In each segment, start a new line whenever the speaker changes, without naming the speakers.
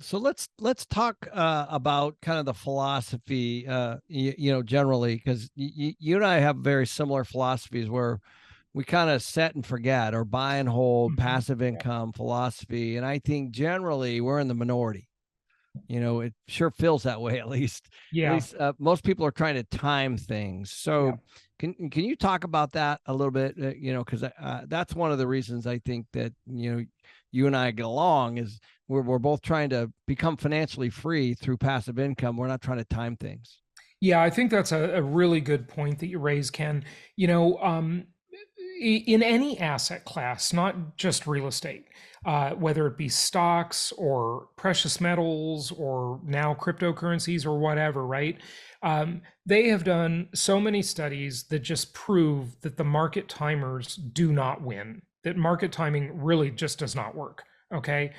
So let's talk about kind of the philosophy, generally, because you and I have very similar philosophies where we kind of set and forget or buy and hold
Mhm.
passive
Yeah.
income philosophy, and I think generally we're in the minority. It sure feels that way, at least. At
Yeah.
least most people are trying to time things.
Yeah.
So, can you talk about that a little bit? Because that's one of the reasons I think that you and I get along is we're both trying to become financially free through passive income. We're not trying to time things.
Yeah, I think that's a really good point that you raise, Ken. You know, in any asset class, not just real estate, whether it be stocks or precious metals or now cryptocurrencies or whatever, right? They have done so many studies that just prove that the market timers do not win, that market timing really just does not work. Okay.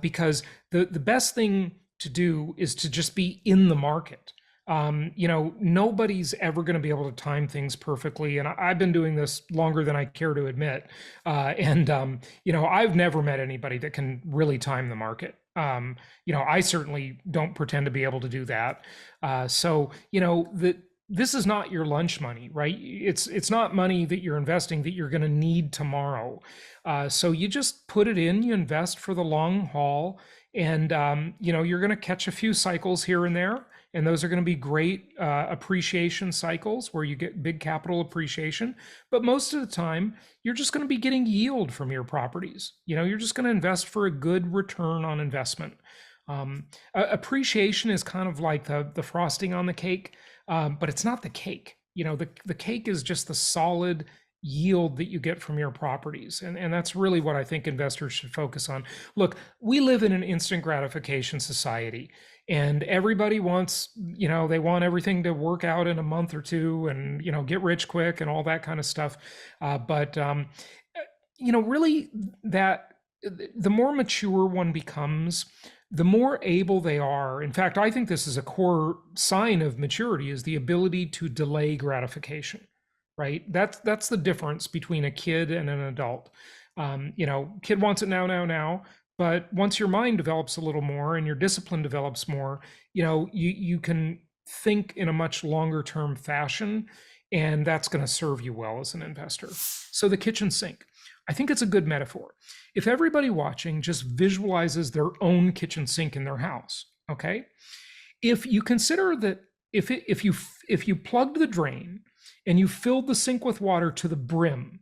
Because the best thing to do is to just be in the market. Nobody's ever going to be able to time things perfectly. And I've been doing this longer than I care to admit. I've never met anybody that can really time the market. I certainly don't pretend to be able to do that. This is not your lunch money, right? It's not money that you're investing that you're going to need tomorrow. So you just put it in, you invest for the long haul, and you're going to catch a few cycles here and there, and those are going to be great appreciation cycles where you get big capital appreciation. But most of the time, you're just going to be getting yield from your properties. You're just going to invest for a good return on investment. Appreciation is kind of like the frosting on the cake, but it's not the cake. The cake is just the solid yield that you get from your properties. And that's really what I think investors should focus on. Look, we live in an instant gratification society, and everybody wants, they want everything to work out in a month or two and, get rich quick and all that kind of stuff. Really, that the more mature one becomes, the more able they are. In fact, I think this is a core sign of maturity, is the ability to delay gratification, right? That's the difference between a kid and an adult. Kid wants it now, now, now. But once your mind develops a little more and your discipline develops more, you can think in a much longer term fashion, and that's going to serve you well as an investor. So the kitchen sink, I think it's a good metaphor. If everybody watching just visualizes their own kitchen sink in their house, okay? If you consider that if you plugged the drain and you filled the sink with water to the brim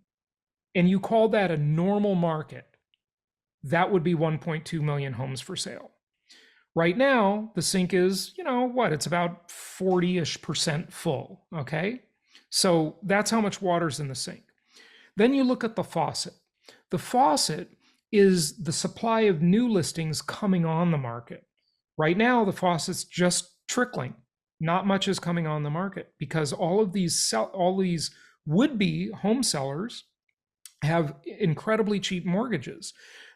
and you call that a normal market, that would be 1.2 million homes for sale. Right now, the sink is, it's about 40-ish% full, okay? So that's how much water's in the sink. Then you look at the faucet. The faucet is the supply of new listings coming on the market. Right now, the faucet's just trickling. Not much is coming on the market because all these would-be home sellers have incredibly cheap mortgages.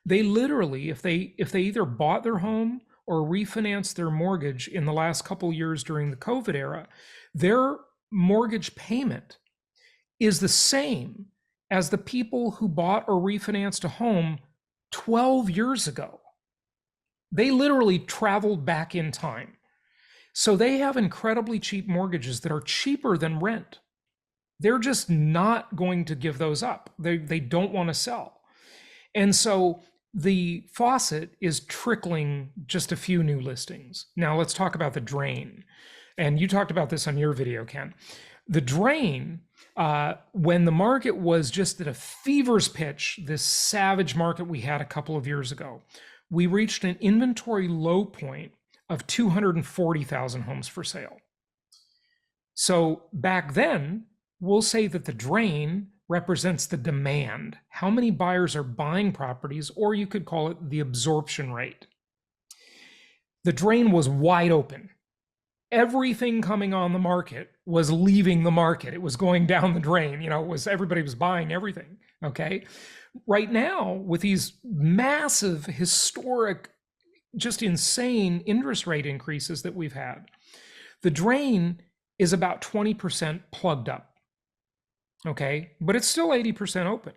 They literally, if they either bought their home or refinanced their mortgage in the last couple years during the COVID era, their mortgage payment is the same as the people who bought or refinanced a home 12 years ago. They literally traveled back in time. So they have incredibly cheap mortgages that are cheaper than rent. They're just not going to give those up. They don't want to sell. And so the faucet is trickling just a few new listings. Now let's talk about the drain. And you talked about this on your video, Ken. The drain, when the market was just at a fever's pitch, this savage market we had a couple of years ago, we reached an inventory low point of 240,000 homes for sale. So back then, we'll say that the drain represents the demand, how many buyers are buying properties, or you could call it the absorption rate. The drain was wide open. Everything coming on the market was leaving the market. It was going down the drain. Everybody was buying everything. Okay. Right now, with these massive, historic, just insane interest rate increases that we've had, the drain is about 20% plugged up. Okay. But it's still 80% open,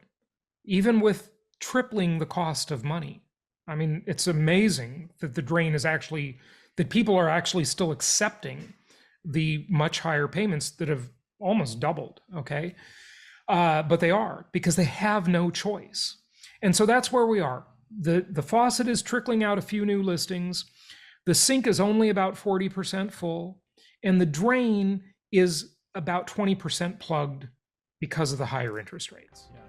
even with tripling the cost of money. I mean, it's amazing that the drain is actually, that people are actually still accepting the much higher payments that have almost doubled, okay? But they are, because they have no choice. And so that's where we are. The faucet is trickling out a few new listings. The sink is only about 40% full, and the drain is about 20% plugged because of the higher interest rates.
Yeah.